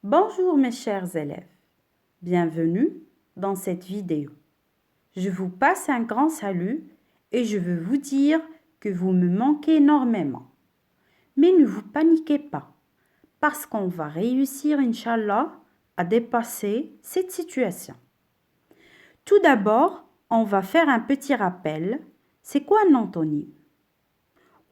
Bonjour mes chers élèves, bienvenue dans cette vidéo. Je vous passe un grand salut et je veux vous dire que vous me manquez énormément. Mais ne vous paniquez pas, parce qu'on va réussir, Inch'Allah, à dépasser cette situation. Tout d'abord, on va faire un petit rappel. C'est quoi un antonyme?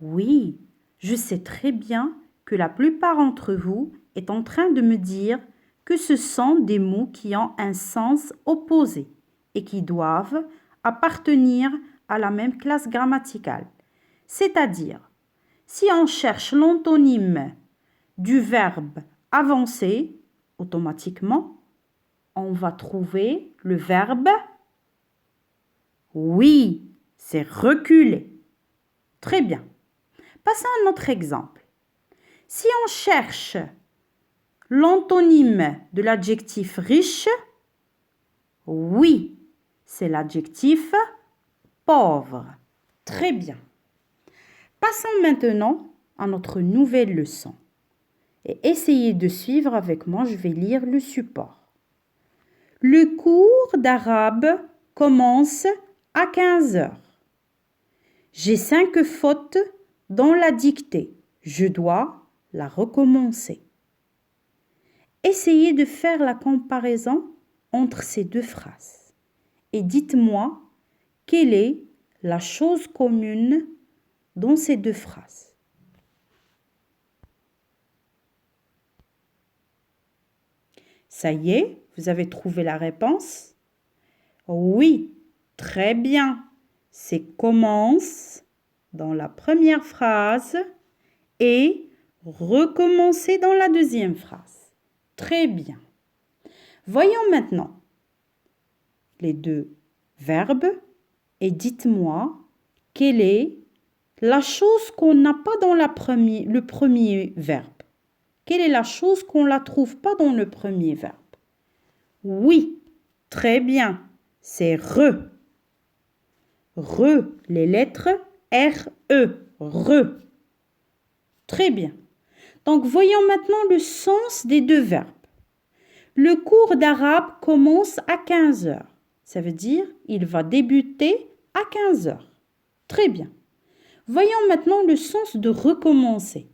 Oui, je sais très bien que la plupart d'entre vous est en train de me dire que ce sont des mots qui ont un sens opposé et qui doivent appartenir à la même classe grammaticale. C'est-à-dire, si on cherche l'antonyme du verbe avancer, automatiquement, on va trouver le verbe oui, c'est reculer. Très bien. Passons à un autre exemple. Si on cherche l'antonyme de l'adjectif riche, oui, c'est l'adjectif pauvre. Très bien. Passons maintenant à notre nouvelle leçon. Et essayez de suivre avec moi, je vais lire le support. Le cours d'arabe commence à 15 heures. J'ai 5 fautes dans la dictée. Je dois la recommencer. Essayez de faire la comparaison entre ces deux phrases et dites-moi quelle est la chose commune dans ces deux phrases. Ça y est, vous avez trouvé la réponse? Oui, très bien. C'est commence dans la première phrase et recommencer dans la deuxième phrase. Très bien. Voyons maintenant les deux verbes et dites-moi quelle est la chose qu'on n'a pas dans le premier verbe. Quelle est la chose qu'on ne la trouve pas dans le premier verbe? Oui, très bien, c'est re. Re, les lettres R-E, re. Très bien. Donc, voyons maintenant le sens des deux verbes. Le cours d'arabe commence à 15 heures. Ça veut dire il va débuter à 15 heures. Très bien. Voyons maintenant le sens de recommencer.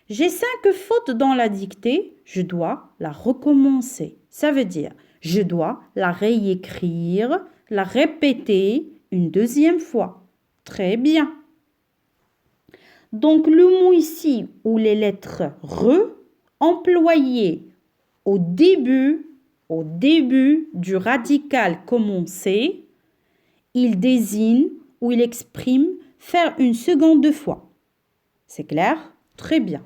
J'ai 5 fautes dans la dictée, je dois la recommencer. Ça veut dire je dois la réécrire, la répéter une deuxième fois. Très bien. Donc le mot ici où les lettres re employées au début du radical commencer, il désigne ou il exprime faire une seconde fois. C'est clair? Très bien.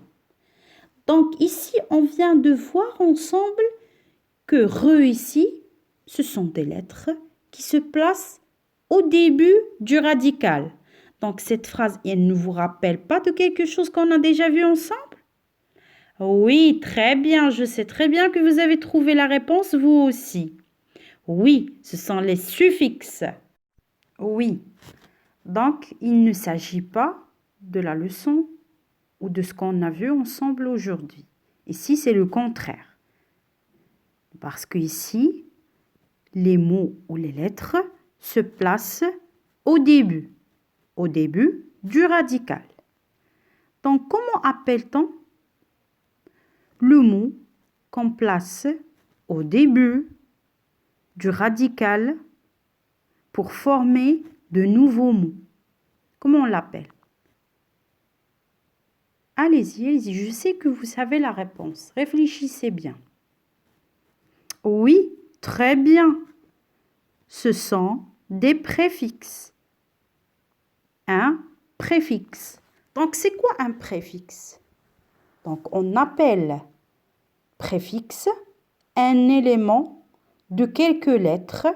Donc ici, on vient de voir ensemble que re ici, ce sont des lettres qui se placent au début du radical. Donc cette phrase, elle ne vous rappelle pas de quelque chose qu'on a déjà vu ensemble? Oui, très bien. Je sais très bien que vous avez trouvé la réponse, vous aussi. Oui, ce sont les suffixes. Oui. Donc, il ne s'agit pas de la leçon ou de ce qu'on a vu ensemble aujourd'hui. Ici, c'est le contraire. Parce qu'ici, les mots ou les lettres se placent au début du radical. Donc, comment appelle-t-on le mot qu'on place au début du radical pour former de nouveaux mots? Comment on l'appelle? Allez-y, allez-y, je sais que vous savez la réponse. Réfléchissez bien. Oui, très bien. Ce sont des préfixes. Un préfixe. Donc, c'est quoi un préfixe? Donc, on appelle préfixe un élément de quelques lettres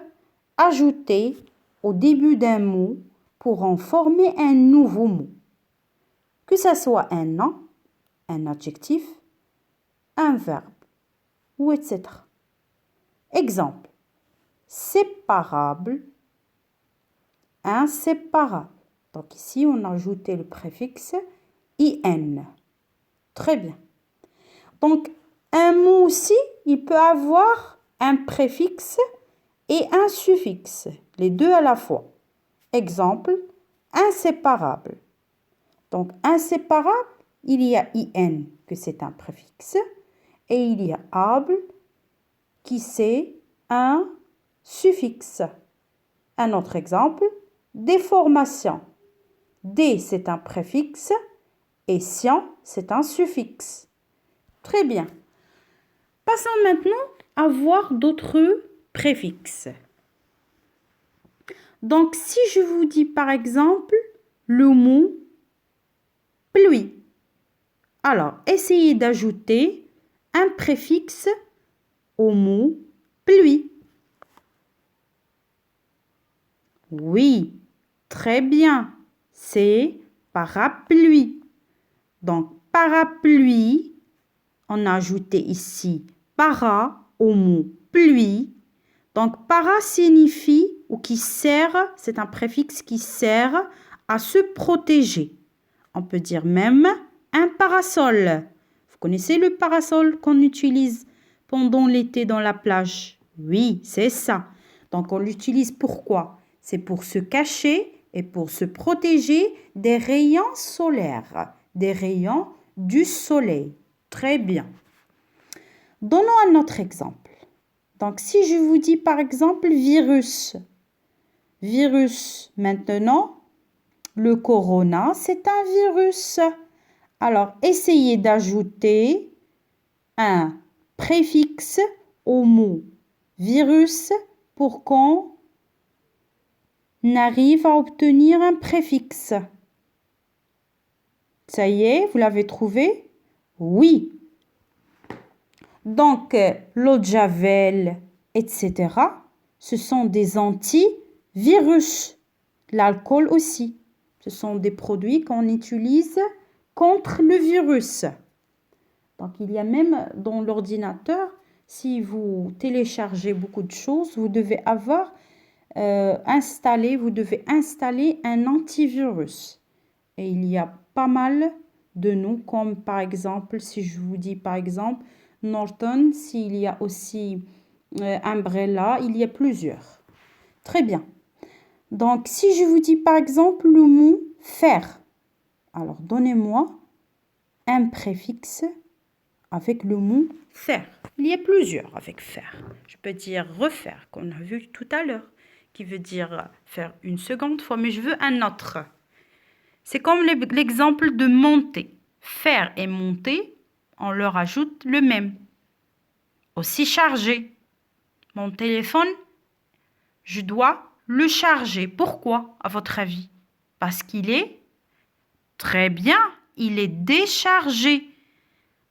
ajoutées au début d'un mot pour en former un nouveau mot. Que ce soit un nom, un adjectif, un verbe, ou etc. Exemple, séparable, inséparable. Donc ici, on a ajouté le préfixe IN. Très bien. Donc, Un mot aussi, il peut avoir un préfixe et un suffixe, les deux à la fois. Exemple, inséparable. Donc, inséparable, il y a in, que c'est un préfixe, et il y a able, qui c'est un suffixe. Un autre exemple, déformation. Dé, c'est un préfixe, et sien, c'est un suffixe. Très bien. Passons maintenant à voir d'autres préfixes. Donc, si je vous dis par exemple le mot pluie, alors essayez d'ajouter un préfixe au mot pluie. Oui, très bien, c'est parapluie. Donc, parapluie, on a ajouté ici para au mot pluie. Donc, para signifie ou qui sert, c'est un préfixe qui sert à se protéger. On peut dire même un parasol. Vous connaissez le parasol qu'on utilise pendant l'été dans la plage? Oui, c'est ça. Donc, on l'utilise pourquoi? C'est pour se cacher et pour se protéger des rayons solaires, des rayons du soleil. Très bien. Donnons un autre exemple. Donc, si je vous dis par exemple virus. Virus, maintenant, le corona, c'est un virus. Alors, essayez d'ajouter un préfixe au mot virus pour qu'on arrive à obtenir un préfixe. Ça y est, vous l'avez trouvé? Oui. Donc, l'eau de Javel, etc., ce sont des antivirus. L'alcool aussi. Ce sont des produits qu'on utilise contre le virus. Donc, il y a même dans l'ordinateur, si vous téléchargez beaucoup de choses, vous devez avoir vous devez installer un antivirus. Et il y a pas mal de noms, comme par exemple, si je vous dis par exemple, Norton, s'il y a aussi Umbrella, il y a plusieurs. Très bien. Donc, si je vous dis par exemple le mot faire, alors donnez-moi un préfixe avec le mot faire. Il y a plusieurs avec faire. Je peux dire refaire, qu'on a vu tout à l'heure, qui veut dire faire une seconde fois, mais je veux un autre. C'est comme l'exemple de monter. Faire et monter, on leur ajoute le même. Aussi charger. Mon téléphone, je dois le charger. Pourquoi, à votre avis? Parce qu'il est très bien, il est déchargé.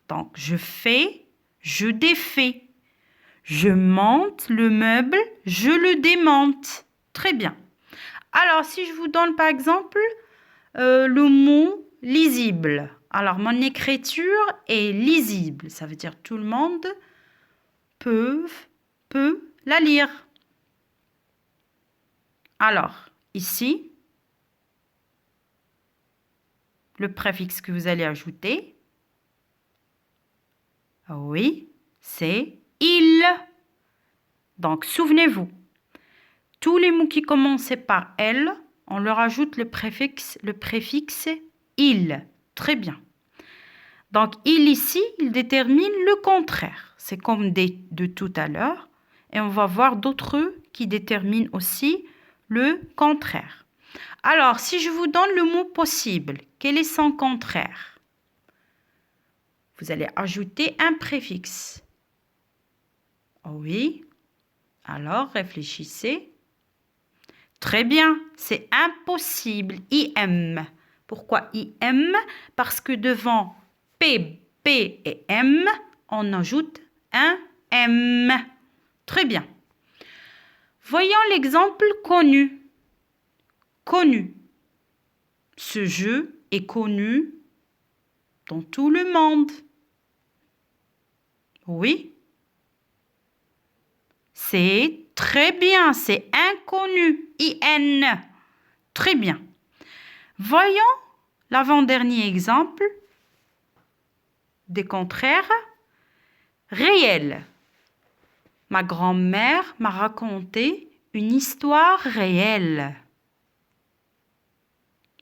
Donc, je fais, je défais. Je monte le meuble, je le démonte. Très bien. Alors, si je vous donne par exemple le mot lisible. Alors, mon écriture est lisible. Ça veut dire tout le monde peut la lire. Alors, ici, le préfixe que vous allez ajouter, oui, c'est il. Donc, souvenez-vous, tous les mots qui commencent par L, on leur ajoute le préfixe il. Très bien. Donc, il ici, il détermine le contraire. C'est comme de tout à l'heure. Et on va voir d'autres qui déterminent aussi le contraire. Alors, si je vous donne le mot possible, quel est son contraire? Vous allez ajouter un préfixe. Oui. Alors, réfléchissez. Très bien, c'est impossible, IM. Pourquoi IM? Parce que devant P, P et M, on ajoute un M. Très bien. Voyons l'exemple connu. Connu. Ce jeu est connu dans tout le monde. Oui. C'est très bien, c'est inconnu, IN. Très bien. Voyons l'avant-dernier exemple des contraires. réel. Ma grand-mère m'a raconté une histoire réelle.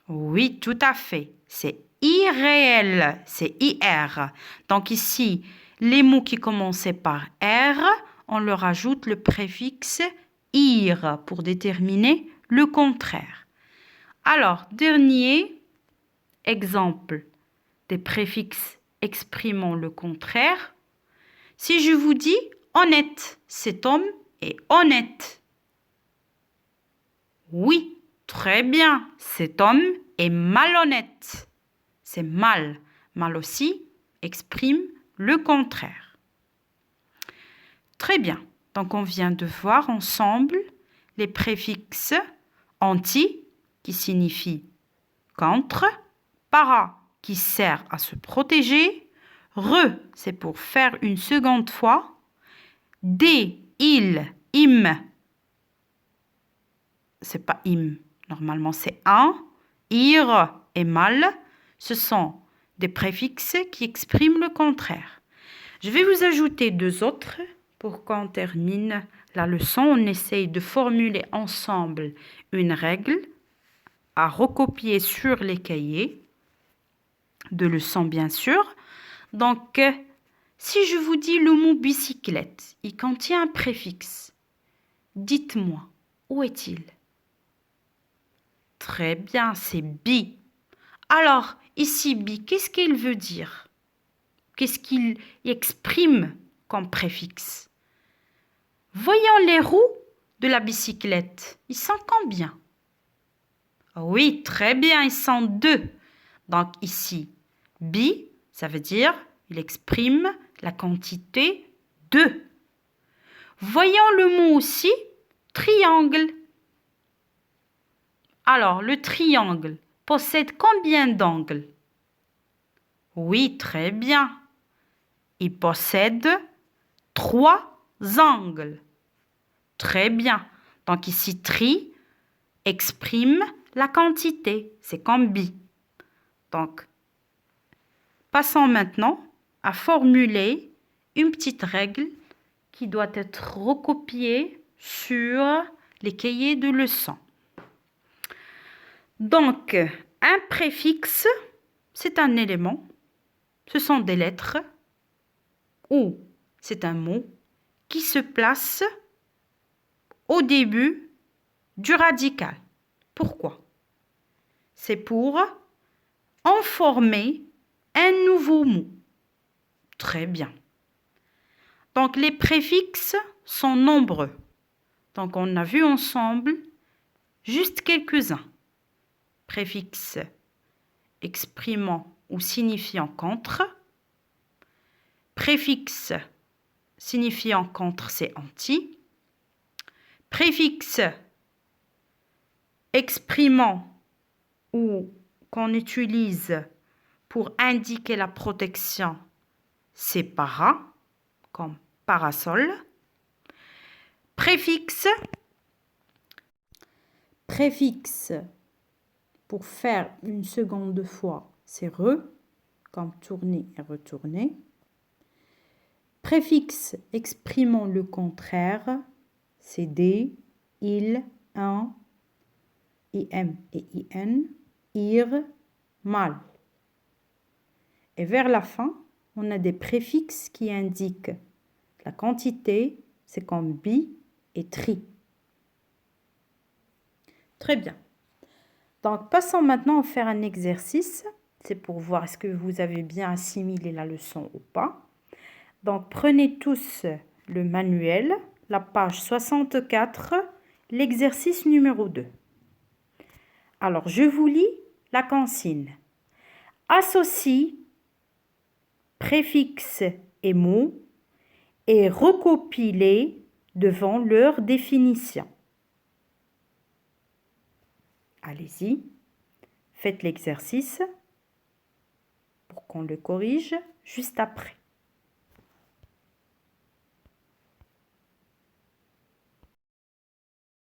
Oui, tout à fait. C'est irréel. C'est IR. Donc ici, les mots qui commençaient par R, on leur ajoute le préfixe IR pour déterminer le contraire. Alors, dernier exemple des préfixes exprimant le contraire. Si je vous dis honnête, cet homme est honnête. Oui, très bien, cet homme est malhonnête. C'est mal. Mal aussi exprime le contraire. Très bien. Donc, on vient de voir ensemble les préfixes anti, qui signifie contre, para, qui sert à se protéger, re, c'est pour faire une seconde fois, des, il, im, c'est pas im, normalement c'est un, ir et mal, ce sont des préfixes qui expriment le contraire. Je vais vous ajouter deux autres pour qu'on termine la leçon. On essaye de formuler ensemble une règle à recopier sur les cahiers de leçons, bien sûr. Donc, si je vous dis le mot bicyclette, il contient un préfixe. Dites-moi, où est-il? Très bien, c'est bi. Alors, ici, bi, qu'est-ce qu'il veut dire? Qu'est-ce qu'il exprime comme préfixe? Voyons les roues de la bicyclette. Ils sont combien? Oui, très bien, ils sont deux. Donc ici, bi, ça veut dire, il exprime la quantité 2. Voyons le mot aussi, triangle. Alors, le triangle possède combien d'angles? Oui, très bien. Il possède 3 angles. Très bien. Donc ici, tri exprime la quantité. C'est comme bi. Donc, passons maintenant à formuler une petite règle qui doit être recopiée sur les cahiers de leçons. Donc, un préfixe, c'est un élément, ce sont des lettres, ou c'est un mot qui se place au début du radical. Pourquoi? C'est pour en former un nouveau mot. Très bien. Donc, les préfixes sont nombreux. Donc, on a vu ensemble juste quelques-uns. Préfixe exprimant ou signifiant contre. Préfixe signifiant contre, c'est anti. Préfixe exprimant ou qu'on utilise pour indiquer la protection, c'est para, comme parasol. Préfixe pour faire une seconde fois, c'est re, comme tourner et retourner. Préfixe exprimant le contraire, c'est des, il, un, im et in, ir, mal. Et vers la fin, on a des préfixes qui indiquent la quantité, c'est comme bi et tri. Très bien. Donc, passons maintenant à faire un exercice. C'est pour voir est-ce que vous avez bien assimilé la leçon ou pas. Donc, prenez tous le manuel, la page 64, l'exercice numéro 2. Alors, je vous lis la consigne. Associe préfixes et mots et recopie-les devant leur définition. Allez-y, faites l'exercice pour qu'on le corrige juste après.